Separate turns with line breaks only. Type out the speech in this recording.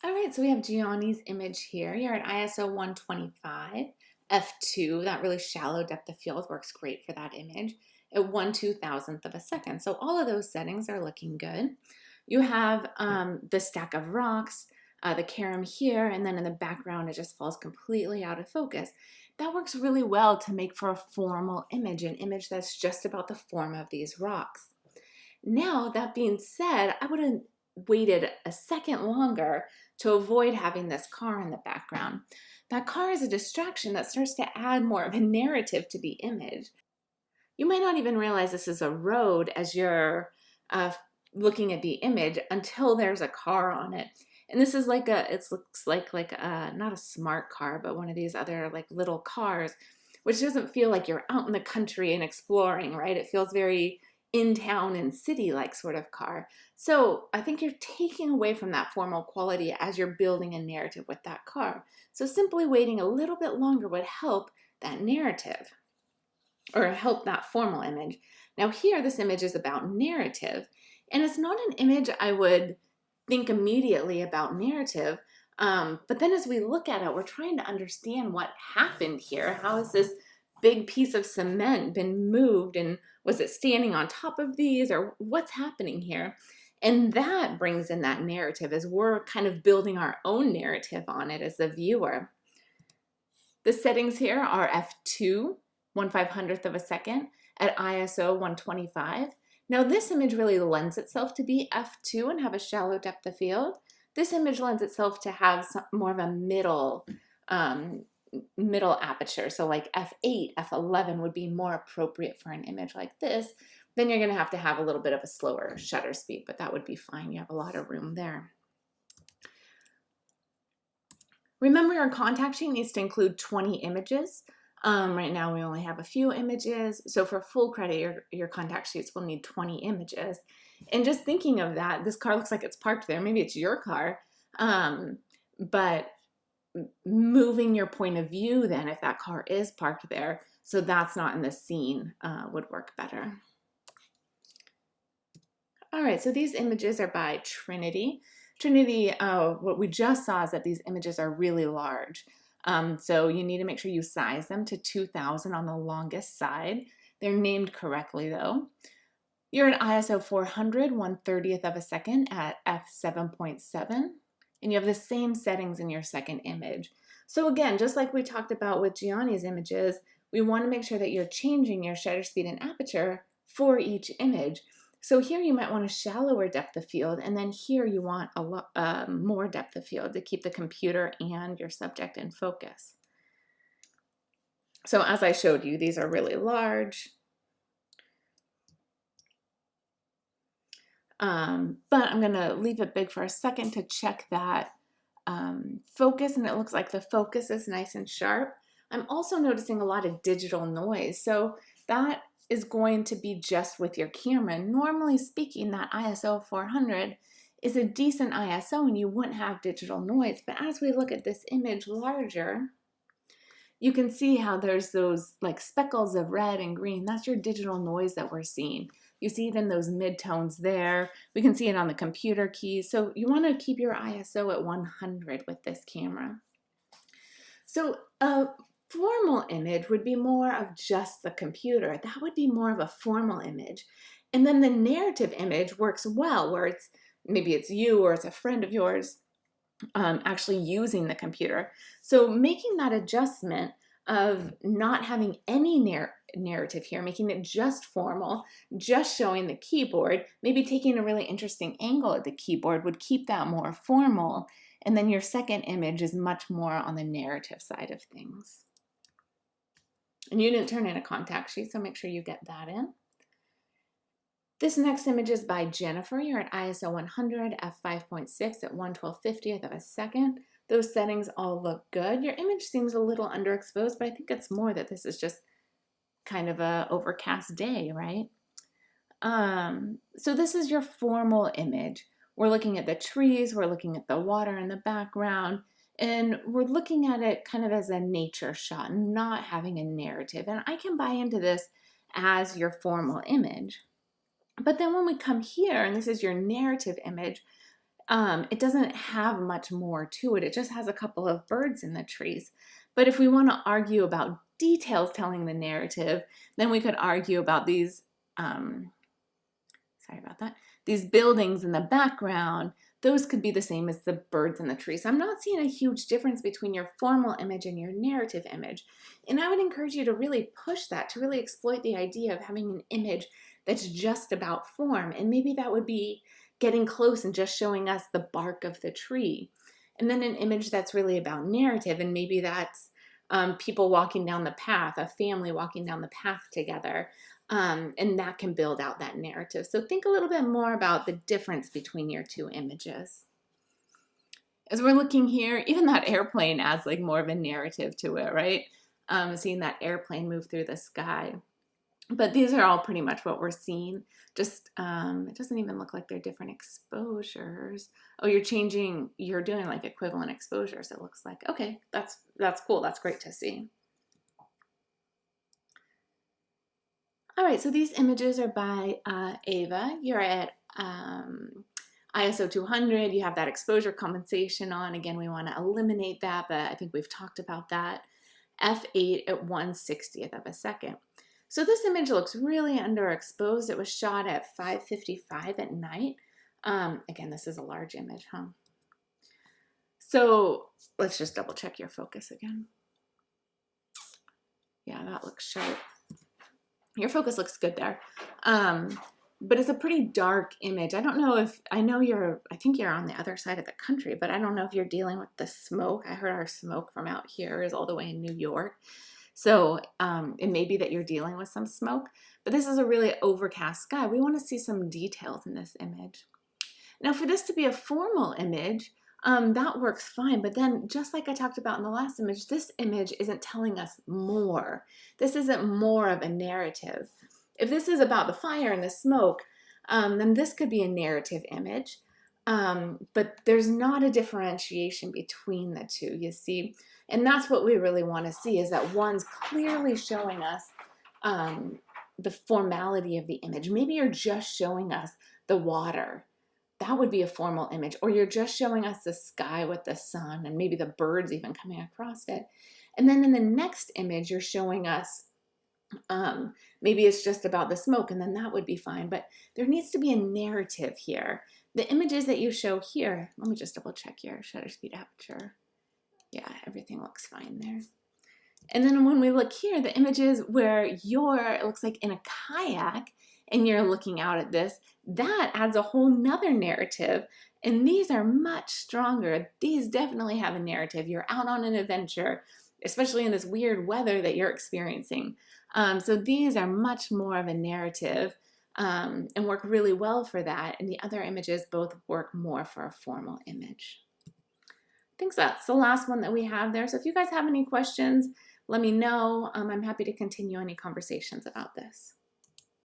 All right, so we have Gianni's image here. You're at ISO 125, f2. That really shallow depth of field works great for that image at 1/2000th of a second. So all of those settings are looking good. You have the stack of rocks, the carom here, and then in the background it just falls completely out of focus. That works really well to make for a formal image, an image that's just about the form of these rocks. Now, that being said, I would have waited a second longer to avoid having this car in the background. That car is a distraction that starts to add more of a narrative to the image. You might not even realize this is a road as you're uh, looking at the image until there's a car on it. And this is it looks like a, not a smart car, but one of these other like little cars, which doesn't feel like you're out in the country and exploring, right? It feels very in town and city like sort of car. So I think you're taking away from that formal quality as you're building a narrative with that car. So simply waiting a little bit longer would help that narrative or help that formal image. Now here, this image is about narrative, and it's not an image I would think immediately about narrative. But then as we look at it, we're trying to understand what happened here. How has this big piece of cement been moved, and was it standing on top of these, or what's happening here? And that brings in that narrative as we're kind of building our own narrative on it as the viewer. The settings here are f2, 1/500th of a second, at ISO 125. Now this image really lends itself to be f2 and have a shallow depth of field. This image lends itself to have more of a middle aperture. So like f8, f11 would be more appropriate for an image like this. Then you're going to have a little bit of a slower shutter speed, but that would be fine. You have a lot of room there. Remember, your contact sheet needs to include 20 images. Right now we only have a few images, so for full credit, your contact sheets will need 20 images. And just thinking of that, this car looks like it's parked there. Maybe it's your car, but moving your point of view then, if that car is parked there, so that's not in the scene, would work better. All right, so these images are by Trinity. Trinity, what we just saw is that these images are really large. So you need to make sure you size them to 2000 on the longest side. They're named correctly though. You're at ISO 400, 1/30th of a second at f7.7, and you have the same settings in your second image. So again, just like we talked about with Gianni's images, we want to make sure that you're changing your shutter speed and aperture for each image. So here you might want a shallower depth of field, and then here you want a lot more depth of field to keep the computer and your subject in focus. So as I showed you, these are really large. But I'm going to leave it big for a second to check that focus, and it looks like the focus is nice and sharp. I'm also noticing a lot of digital noise, so that is going to be just with your camera. Normally speaking, that ISO 400 is a decent ISO and you wouldn't have digital noise, but as we look at this image larger, you can see how there's those like speckles of red and green. That's your digital noise that we're seeing. You see it in those midtones there. We can see it on the computer keys. So you want to keep your ISO at 100 with this camera. So a formal image would be more of just the computer. That would be more of a formal image. And then the narrative image works well, where maybe it's you or it's a friend of yours actually using the computer. So making that adjustment of not having any narrative here, making it just formal, just showing the keyboard, maybe taking a really interesting angle at the keyboard would keep that more formal. And then your second image is much more on the narrative side of things. And you didn't turn in a contact sheet, so make sure you get that in. This next image is by Jennifer. You're at ISO 100, f5.6 at 1/1250th of a second. Those settings all look good. Your image seems a little underexposed, but I think it's more that this is just kind of a overcast day, right? So this is your formal image. We're looking at the trees, we're looking at the water in the background, and we're looking at it kind of as a nature shot, not having a narrative. And I can buy into this as your formal image. But then when we come here, and this is your narrative image, it doesn't have much more to it. It just has a couple of birds in the trees. But if we want to argue about details telling the narrative, then we could argue about these, sorry about that, these buildings in the background. Those could be the same as the birds in the trees. So I'm not seeing a huge difference between your formal image and your narrative image. And I would encourage you to really push that, to really exploit the idea of having an image that's just about form. And maybe that would be getting close and just showing us the bark of the tree. And then an image that's really about narrative, and maybe that's people walking down the path, a family walking down the path together. And that can build out that narrative. So think a little bit more about the difference between your two images. As we're looking here, even that airplane adds like more of a narrative to it, right? Seeing that airplane move through the sky. But these are all pretty much what we're seeing. Just, it doesn't even look like they're different exposures. Oh, you're doing like equivalent exposures, it looks like. Okay, that's cool, that's great to see. All right, so these images are by Ava. You're at ISO 200. You have that exposure compensation on. Again, we want to eliminate that, but I think we've talked about that. F8 at 1/60th of a second. So this image looks really underexposed. It was shot at 5:55 at night. Again, this is a large image, huh? So let's just double check your focus again. Yeah, that looks sharp. Your focus looks good there. But it's a pretty dark image. I don't know if, I think you're on the other side of the country, but I don't know if you're dealing with the smoke. I heard our smoke from out here is all the way in New York. So it may be that you're dealing with some smoke, but this is a really overcast sky. We want to see some details in this image. Now for this to be a formal image, that works fine, but then just like I talked about in the last image, this image isn't telling us more. This isn't more of a narrative. If this is about the fire and the smoke, then this could be a narrative image, but there's not a differentiation between the two, you see? And that's what we really want to see, is that one's clearly showing us the formality of the image. Maybe you're just showing us the water. That would be a formal image. Or you're just showing us the sky with the sun and maybe the birds even coming across it. And then in the next image, you're showing us, maybe it's just about the smoke, and then that would be fine. But there needs to be a narrative here. The images that you show here, let me just double check your shutter speed aperture. Yeah, everything looks fine there. And then when we look here, the images where it looks like in a kayak and you're looking out at this, that adds a whole nother narrative. And these are much stronger. These definitely have a narrative. You're out on an adventure, especially in this weird weather that you're experiencing. So these are much more of a narrative and work really well for that. And the other images both work more for a formal image. I think that's the last one that we have there. So if you guys have any questions, let me know. I'm happy to continue any conversations about this.